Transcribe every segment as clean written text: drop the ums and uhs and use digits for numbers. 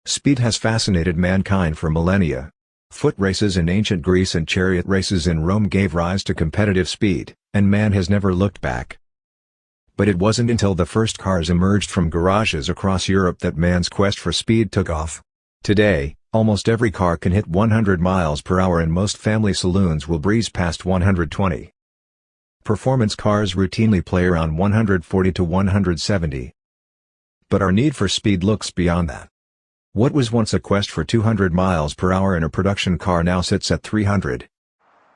Speed has fascinated mankind for millennia. Foot races in ancient Greece and chariot races in Rome gave rise to competitive speed, and man has never looked back. But it wasn't until the first cars emerged from garages across Europe that man's quest for speed took off. Today, almost every car can hit 100 miles per hour and most family saloons will breeze past 120. Performance cars routinely play around 140 to 170. But our need for speed looks beyond that. What was once a quest for 200 miles per hour in a production car now sits at 300.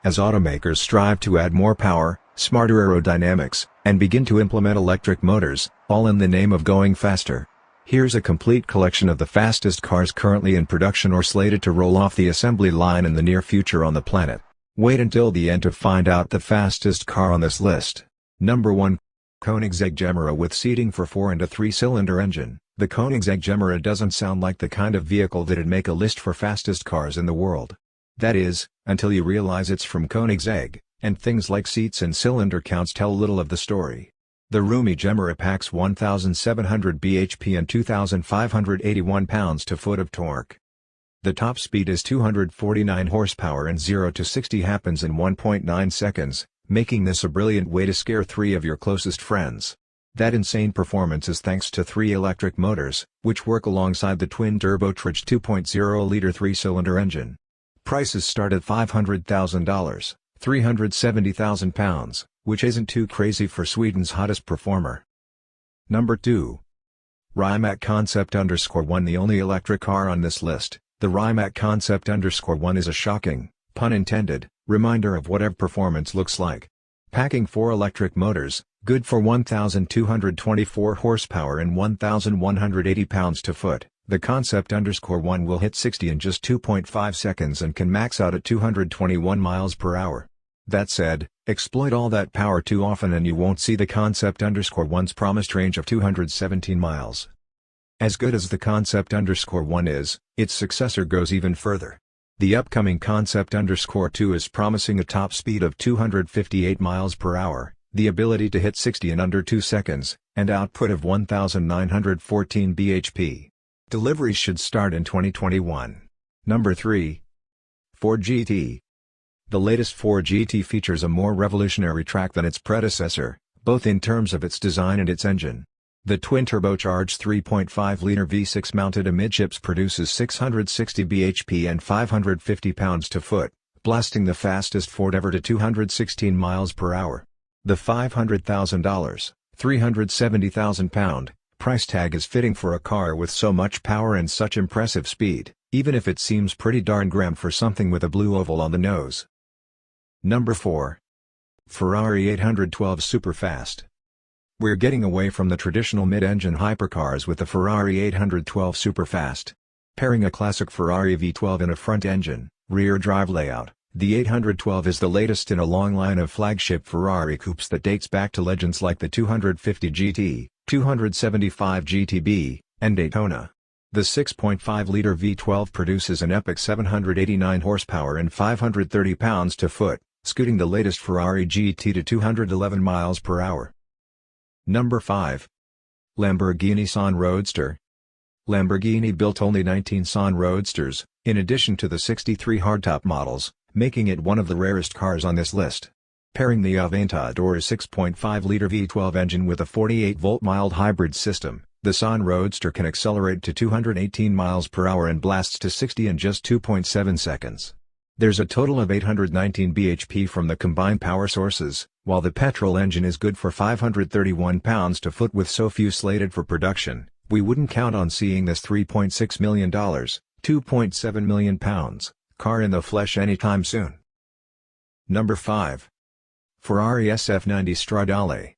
As automakers strive to add more power, smarter aerodynamics, and begin to implement electric motors, all in the name of going faster. Here's a complete collection of the fastest cars currently in production or slated to roll off the assembly line in the near future on the planet. Wait until the end to find out the fastest car on this list. Number 1. Koenigsegg Gemera with seating for 4 and a 3-cylinder engine. The Koenigsegg Gemera doesn't sound like the kind of vehicle that'd make a list for fastest cars in the world. That is, until you realize it's from Koenigsegg, and things like seats and cylinder counts tell little of the story. The roomy Gemera packs 1,700 bhp and 2,581 pounds-to-foot of torque. The top speed is 249 horsepower and 0 to 60 happens in 1.9 seconds, making this a brilliant way to scare 3 of your closest friends. That insane performance is thanks to 3 electric motors, which work alongside the twin-turbocharged 2.0-liter 3-cylinder engine. Prices start at $500,000, £370,000, which isn't too crazy for Sweden's hottest performer. Number 2. Rimac Concept _1. The only electric car on this list, the Rimac Concept _1 is a shocking, pun intended, reminder of what EV performance looks like. Packing 4 electric motors, good for 1,224 horsepower and 1,180 pounds-to-foot, the Concept _1 will hit 60 in just 2.5 seconds and can max out at 221 miles per hour. That said, exploit all that power too often and you won't see the Concept _1's promised range of 217 miles. As good as the Concept _1 is, its successor goes even further. The upcoming Concept _2 is promising a top speed of 258 miles per hour, the ability to hit 60 in under 2 seconds, and output of 1,914 bhp. Deliveries should start in 2021. Number 3. Ford GT. The latest Ford GT features a more revolutionary track than its predecessor, both in terms of its design and its engine. The twin-turbocharged 3.5-liter V6 mounted amidships produces 660 bhp and 550 pounds-to-foot, blasting the fastest Ford ever to 216 miles per hour. The $500,000, £370,000 price tag is fitting for a car with so much power and such impressive speed, even if it seems pretty darn grim for something with a blue oval on the nose. Number 4. Ferrari 812 Superfast. We're getting away from the traditional mid-engine hypercars with the Ferrari 812 Superfast. Pairing a classic Ferrari V12 in a front-engine, rear-drive layout, the 812 is the latest in a long line of flagship Ferrari coupes that dates back to legends like the 250 GT, 275 GTB, and Daytona. The 6.5-liter V12 produces an epic 789 horsepower and 530 pounds-to-foot, scooting the latest Ferrari GT to 211 miles per hour. Number 5. Lamborghini San Roadster. Lamborghini built only 19 San Roadsters, in addition to the 63 hardtop models, making it one of the rarest cars on this list. Pairing the Aventador's 6.5-liter V12 engine with a 48-volt mild hybrid system, the San Roadster can accelerate to 218 miles per hour and blasts to 60 in just 2.7 seconds. There's a total of 819 bhp from the combined power sources, while the petrol engine is good for 531 pounds-to-foot. With so few slated for production, we wouldn't count on seeing this $3.6 million, £2.7 million, car in the flesh anytime soon. Number 5. Ferrari SF90 Stradale.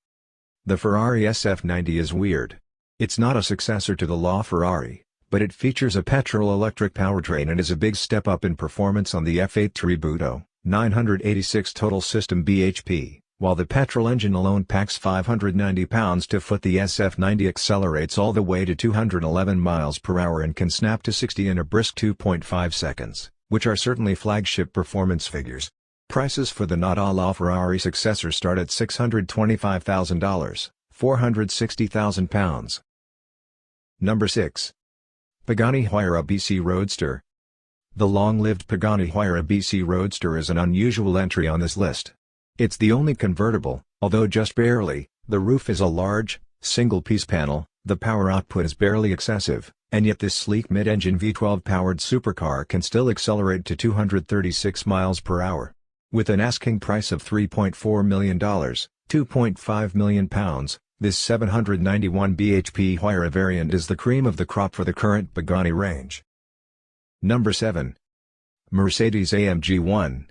The Ferrari SF90 is weird. It's not a successor to the LaFerrari, but it features a petrol-electric powertrain and is a big step up in performance on the F8 Tributo, 986 total system bhp. While the petrol engine alone packs 590 pounds-to-foot, the SF90 accelerates all the way to 211 miles per hour and can snap to 60 in a brisk 2.5 seconds, which are certainly flagship performance figures. Prices for the not a la Ferrari successor start at $625,000, £460,000. Number 6. Pagani Huayra BC Roadster. The long-lived Pagani Huayra BC Roadster is an unusual entry on this list. It's the only convertible, although just barely. The roof is a large, single-piece panel, the power output is barely excessive, and yet this sleek mid-engine V12-powered supercar can still accelerate to 236 miles per hour. With an asking price of $3.4 million, £2.5 million, this 791 bhp Huayra variant is the cream of the crop for the current Pagani range. Number 7. Mercedes-AMG 1.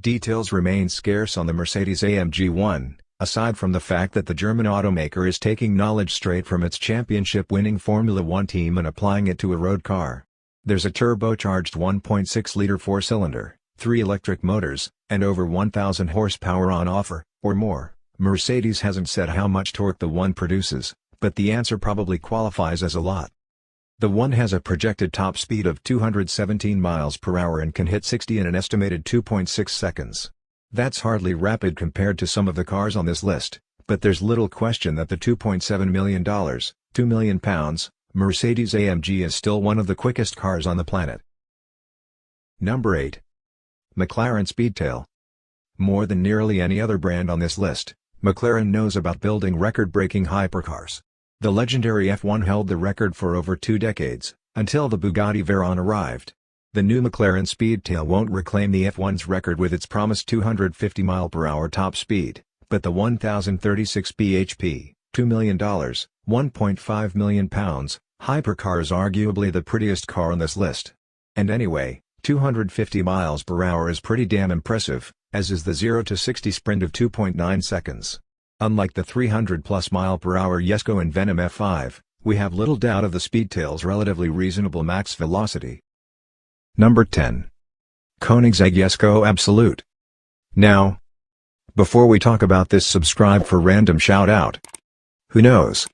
Details remain scarce on the Mercedes-AMG 1, aside from the fact that the German automaker is taking knowledge straight from its championship-winning Formula One team and applying it to a road car. There's a turbocharged 1.6-liter four-cylinder, 3 electric motors, and over 1,000 horsepower on offer, or more. Mercedes hasn't said how much torque the One produces, but the answer probably qualifies as a lot. The One has a projected top speed of 217 miles per hour and can hit 60 in an estimated 2.6 seconds. That's hardly rapid compared to some of the cars on this list, but there's little question that the $2.7 million, £2 million, Mercedes-AMG is still one of the quickest cars on the planet. Number 8. McLaren Speedtail. More than nearly any other brand on this list, McLaren knows about building record-breaking hypercars. The legendary F1 held the record for over 2 decades, until the Bugatti Veyron arrived. The new McLaren Speedtail won't reclaim the F1's record with its promised 250 mph top speed, but the 1,036 bhp, $2 million, £1.5 million, hypercar is arguably the prettiest car on this list. And anyway, 250 miles per hour is pretty damn impressive, as is the 0 to 60 sprint of 2.9 seconds. Unlike the 300+ mph Jesko and Venom F5, we have little doubt of the Speedtail's relatively reasonable max velocity. Number 10. Koenigsegg Jesko Absolute. Now, before we talk about this, subscribe for random shout-out. Who knows?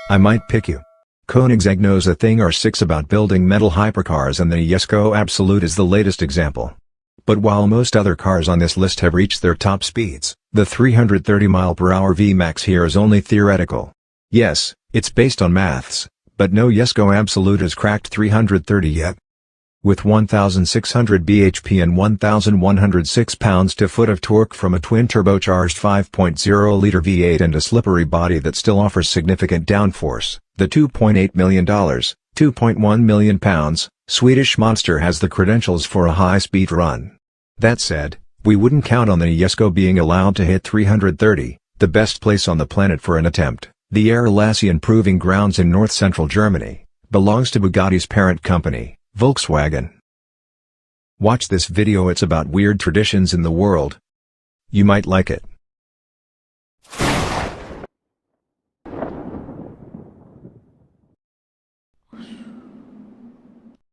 I might pick you. Koenigsegg knows a thing or six about building metal hypercars, and the Jesko Absolute is the latest example. But while most other cars on this list have reached their top speeds, the 330 mph Vmax here is only theoretical. Yes, it's based on maths, but no Jesko Absolute has cracked 330 yet. With 1,600 bhp and 1,106 pounds-to-foot of torque from a twin-turbocharged 5.0-liter V8 and a slippery body that still offers significant downforce, the $2.8 million, £2.1 million, Swedish monster has the credentials for a high-speed run. That said, we wouldn't count on the Jesko being allowed to hit 330, the best place on the planet for an attempt. The Air-Lassian Proving Grounds in north-central Germany belongs to Bugatti's parent company, Volkswagen. Watch this video, it's about weird traditions in the world. You might like it.